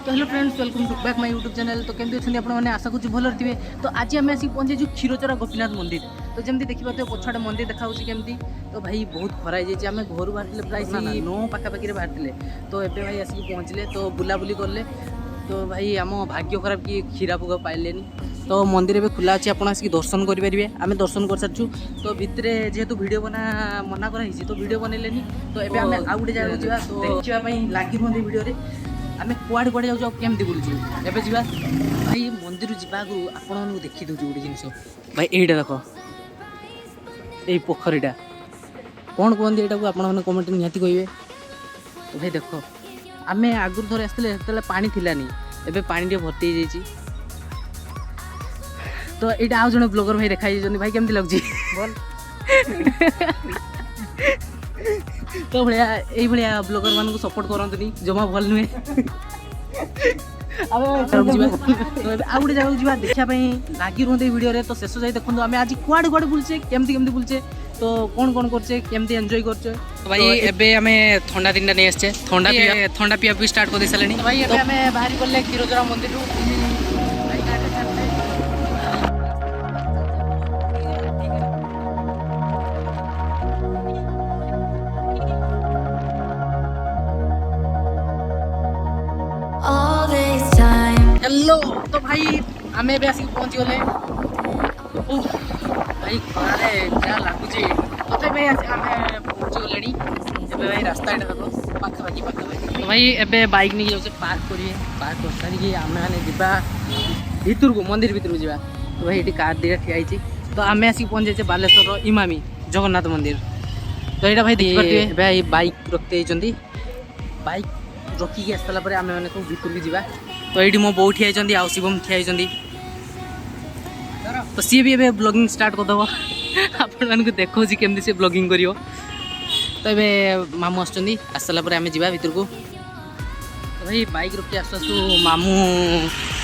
तो hello friends, welcome to back my YouTube channel. तो केमती अच्छे आपने आशा करूँ भल थे। तो आज आम आसिक पहुँचे क्षीरचोरा गोपीनाथ मंदिर। तो जमी देखिए पछाड़े मंदिर देखा केमती। तो भाई बहुत खरा हो जाए। आम घर बाहर प्राय 9 पाखापाखि बाहर। तो एवं भाई आसिक पहुँचले तो बुलाबुली कले। तो भाई आम भाग्य खराब कि क्षीरा भोग पाइले। तो मंदिर भी खुला अच्छी, आप आसिक दर्शन करेंगे। आम दर्शन कर सारी। तो भितर जेहेतु वीडियो मना कराई तो वीडियो बनइले। तो ये आम आउ गोटे जगह जा तो देखापी लगी रुहत वीडियो। आम कुआड़े कुआड़े जाऊँ केमती बुलूँ एवं जा भाई मंदिर जावा आगु आपको देखी दूसरी गोटे जिन भाई यहीटा देख यही पोखरीटा कौन कहते यहाँ को आपने कमेंट निहाती कहे। तो भाई देख आम आगुरी थोड़े आसते पानी थिलानी एबे पानी टे भर्ती हो जाइए। तो यहाँ आउ जड़े ब्लॉगर भाई देखा भाई केमती लगुच तो भाया ब्लॉगर मान सपोर्ट करते जमा भल नुहे। आउ गोटे जगह जा देखापी लगी रुहते वीडियो तो शेष जाए देखो आम आज कुआड़े कुआड़े बुलचे केमती केमती बुलचे तो कौन कौन करचे केमती एंजॉय करचे। भाई एबे आम थंडा दिन नहीं आसचे थंडा पीवा भी स्टार्ट कर सारे। भाई एबे आम बाहरी गले क्षीरचोरा मंदिर हेलो। तो भाई आम भी आसिक पहुँची गले भाई खरारे क्या लगुच तो भाई आम पहुँची गले भाई रास्ता देखो पाखापाखि तो भाई एबे बाइक नहीं जाऊँ पार्क करेंगे पार्क कर सारी आम मैंने भितर को मंदिर भितर को जा। तो भाई ये कार दिटा ठियाई तो आम आसिक पहुँच जाए बालेश्वर इमामी जगन्नाथ मंदिर। तो यहाँ भाई देखिए भाई बाइक रखते बाइक रखिकी आस सारापर आम मैंने सब भितर को जा। तो ये मो बो ठिया आउ शिवम ठिया तो सी भी एबे ब्लॉगिंग स्टार्ट करदेव आपण मानक देखो केमती सी ब्लॉगिंग कर। तो ये मामू आस सारापर आम जा भितर को। तो भाई बाइक रखी आसु आसु मामू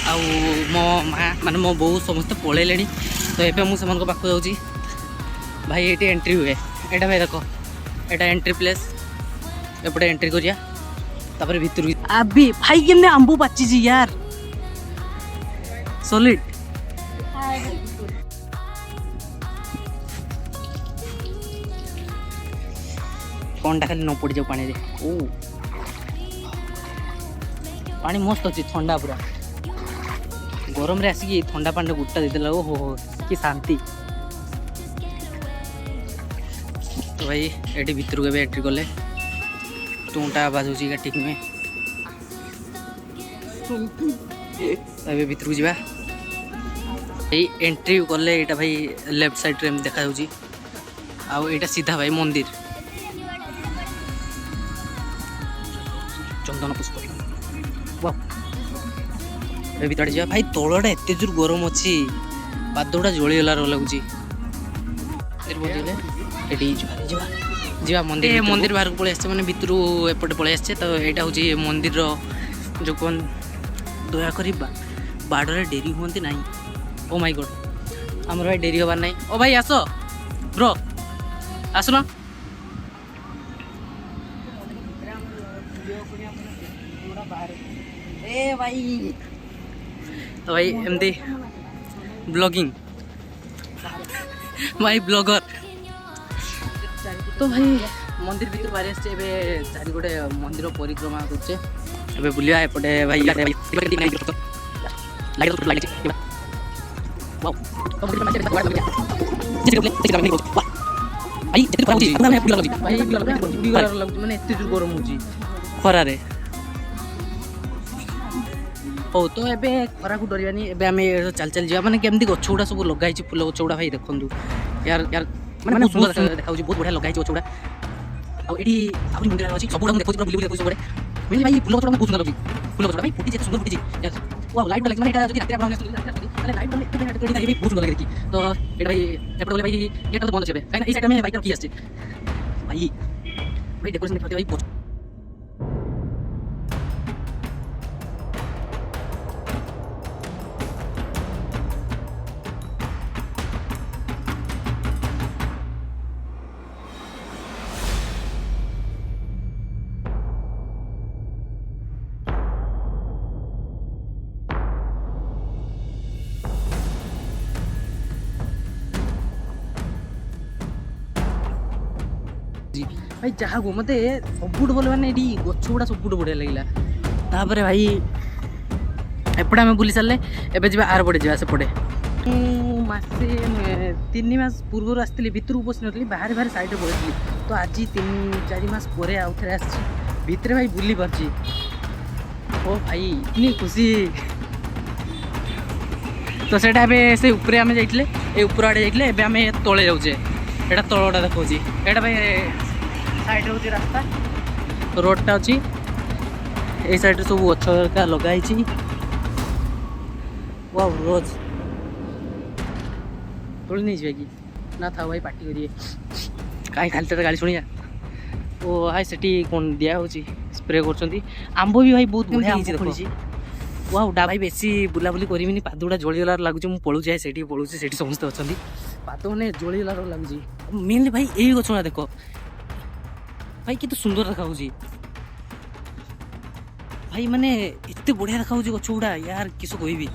आउ मो माँ माने मो बो समस्त पलैले। तो ये मुझे पाक जाऊँगी भाई ये एंट्री हुए यहाँ भाई देख यहाँ एंट्री प्लेस एपटे एंट्री करिया तापर भितर अभी भाई केमने आंबू पाची यार सॉलिड। कौन खाली न पड़ जाओ पानी रे। ओ पानी मस्त अच्छी ठंडा पूरा गरम रे आसिक ठंडा पानी गुटा देदेला। ओहो हो कि शांति। तो भाई ये भितर को एंट्री कले टूटा बाजुची ठीक नुहे। तो भितर को जा एंट्री कले यहाँ भाई लेफ्ट साइड रे देखा आउ सीधा भाई मंदिर चंदन पुष्प भितर जा भाई तलटा एत जोर गरम अच्छी पादटा जलीगला लगुच जा मंदिर मंदिर बाहर पलि आसे मैंने भितर एपटे पलि आसे। तो यहाँ हूँ मंदिर जो कौन दयाकोरी बाड़े डेरी हमें ना। ओ माय गॉड आमर भाई डेरी हबार ना। ओ भाई आस ब्रो आसना ए भाई। तो भाई एमती ब्लॉगिंग भाई ब्लॉगर। तो भाई मंदिर भीतर बाहरी आसे चारि गोटे मंदिर परिक्रमा करे बुलिया एपटे भाई मैंने एत जोर गरम हो खरारे। हो तो ये खरा को डरवानी एम चल चल जा। मैंने केमती गछ गुड़ा सब लगे फुल गछ गुड़ा भाई देखो यार यार मैंने बहुत सुंदर देखा बहुत बढ़िया लगे गछ गुड़ा आउ मंदिर अच्छी सब गुड़ा देखो बुली देखो सब मेन भाई फुल गछ बहुत सुंदर लगे फुल गछ भाई फुटी सुंदर फुटी यार लाइट लगे मैंने लाइट बहुत सुंदर लगे। तो ये भाई एपटे भाई ये तो बंद अच्छे कहीं साइड में बाइक रखी आसे भाई भाई डेकोरेशन देखते भाई भाई जहाँ को मत सबुठ भल मैंने ये गछ गुड़ा सबुठ बढ़िया लगे तापर भाई एपटे आम बुली सारे एवं जा आर पटे जा सेपटे मसे 3 मास पूर्व आसती भितर को पशि नी बाहर बाहर साइड पड़ी तो आज 3-4 मास पर आउ थे भितर भाई बुली पार्ची ओ भाई इतनी खुशी तो सेटा से ऊपर आम जाइए ये ऊपर आड़े जाइए एवं आम तले जाऊे एटा तलटा देखा एटा भाई साइड हूँ रास्ता रोडटा अच्छी ये साइड सब गच्छा लगाई वाह रोज तोड़ नहीं जाए कि ना था भाई पार्टी करिए कहीं खाली गाड़ी शुणिया ओ हाई से कौन दिया हो स्प्रे कर आंब भी भाई बहुत बढ़िया वाह डा भाई बेसी बुलाबुली करी पाद गुड़ा जलीगला लगुच मुझे पलूचे से पलूचे से समस्त अच्छा पाद मैंने जलीगला लगुच मेनली भाई यही गछड़ा देख भाई कितने सुंदर देखा भाई माने इतने बढ़िया देखा गछ गुड़ा यार किस कहबी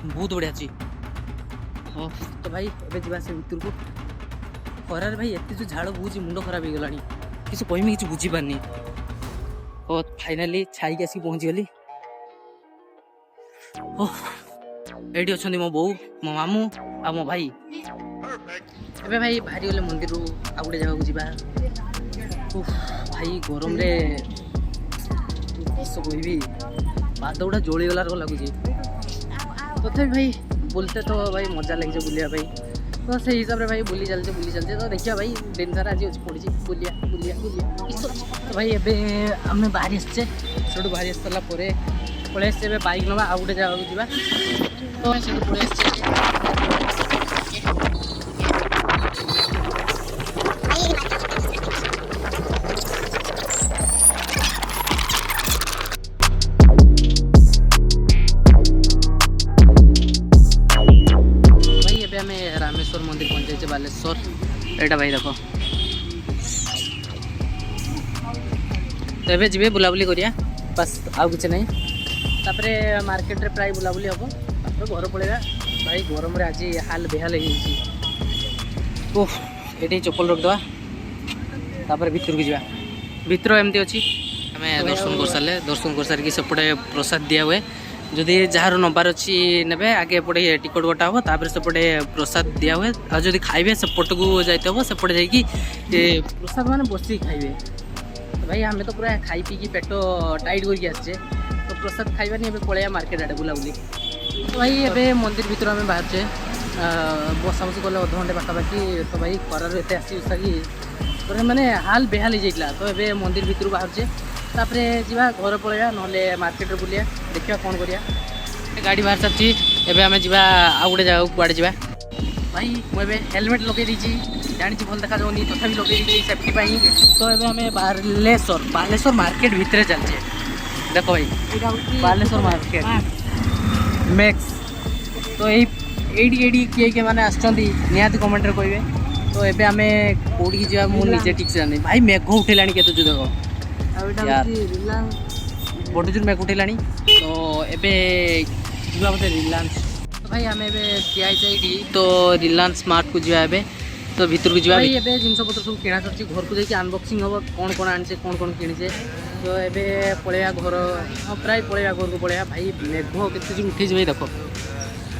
बहुत बढ़िया अच्छी हाँ तो भाई ए जा से भितर को खरार भाई एत जो झाड़ बहुत मुंड खराब हो गलानी किसी कहमी कि बुझीपारनी ओ फाइनाली छाई आसिक पहुँचीगली ये अच्छा मो बो मो मामू आ मो भाई ए भाई बाहरी गले मंदिर आ गोटे जगह जा भाई गरम रे कहबी पाद गुड़ा जलीगला लगुच तथा भाई बोलते तो भाई मजा लगे बुलिया भाई तो से हिसाब से भाई बुली चलते तो देखिए भाई दिन सारा आज अच्छी पड़ी बुलिया बुलिया बुलिया तो भाई एवं आम बाहरी आसचे से बाहरी आस सारा पलि आसचे बाइक नवा आ गोटे जगह जावा तो से पलि रामेश्वर मंदिर पहुंचे बालेश्वर एटा भाई देखो तो ये जी बुलाबुली करिया बस आउ कि ना तापर मार्केट रे प्राय बुलाबुली हम तापर घर पलैया भाई गरम आज हाल बेहाल ओह ये चप्पल रखदे तापर भितर को जा भितर एमती अच्छी आम दर्शन कर सारे सेपटे प्रसाद दिया हुए जदि जार नबार अच्छी ने आगे एपटे टिकट कटा हम तापर सेपटे प्रसाद दिया हुए आ जदि खाइबे सेपट को जाते हम सेपटे जाकि प्रसाद मैंने बस खाइबे तो भाई आम तो पूरा खाई पी पेट टाइट करके आसचे तो प्रसाद खाइबानी पलैया मार्केट आड़े बुलाबुली तो भाई ए मंदिर भर आम बाहरचे बसा बसी कले अधघंटे पाखापाखि तो भाई खरार एत आसी मैंने हाल बेहाल हो जाता तो ये मंदिर भर बाहरचे तापर जा घर पलैया ना मार्केट बुलिया देखा कौन करिया गाड़ी बाहर सारी एवं आम जा आउ गोटे जगह कड़े जा भाई मुझे हेलमेट लगे जानी भल देखा जाऊनी तथा लगे सेफ्टी तो ये आम बालेश्वर मार्केट भितर चलचे देख भाई बालेश्वर मार्केट मैक्स तो ये किए मैंने आसती कमेंट कहे तो ये आम कौटी जा मुझे ठीक से जानी भाई मेघ उठेला के देख बड़ जोर मेघ उठेला तो एबे बोलते रिलायंस तो भाई आम ए तो रिलायंस स्मार्ट को जा तो भीतर को भाई ए जिन पतर सब किणा सर घर को जाकि अनबॉक्सिंग हम कौन आने कौन किणीचे तो ये पलैया घर हाँ प्राय पलैया घर को पलैया भाई मेघ के जोर उठे भाई देख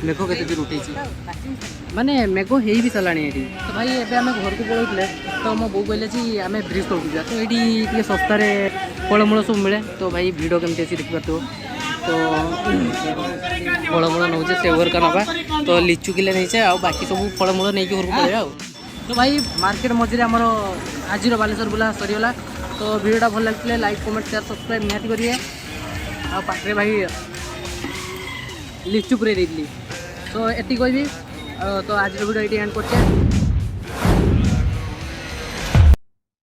मेघ के जोर उठे माने मेघ हो भी सारा ये तो भाई एबे आम घर को पलैले तो मो बो कहले आम ब्रिज तक जा तो ये सस्तार फलमूल सब मिले तो भाई भिड़ केमती अच्छी देखिए तो फलमूल नौचे सेवर का नवा तो लिचु किले नहीं आ बाकी सब फलमूल नहीं घर को पलैया तो भाई मार्केट मझे आमर आज बालेश्वर बुला सरीगला तो भिडियोटा भल लगे लाइक कमेंट शेयर सब्सक्राइब निहाती करेंगे आ पाखे भाई लिचु पूरे तो ये कहबी तो आज भिडियो ये एंड करते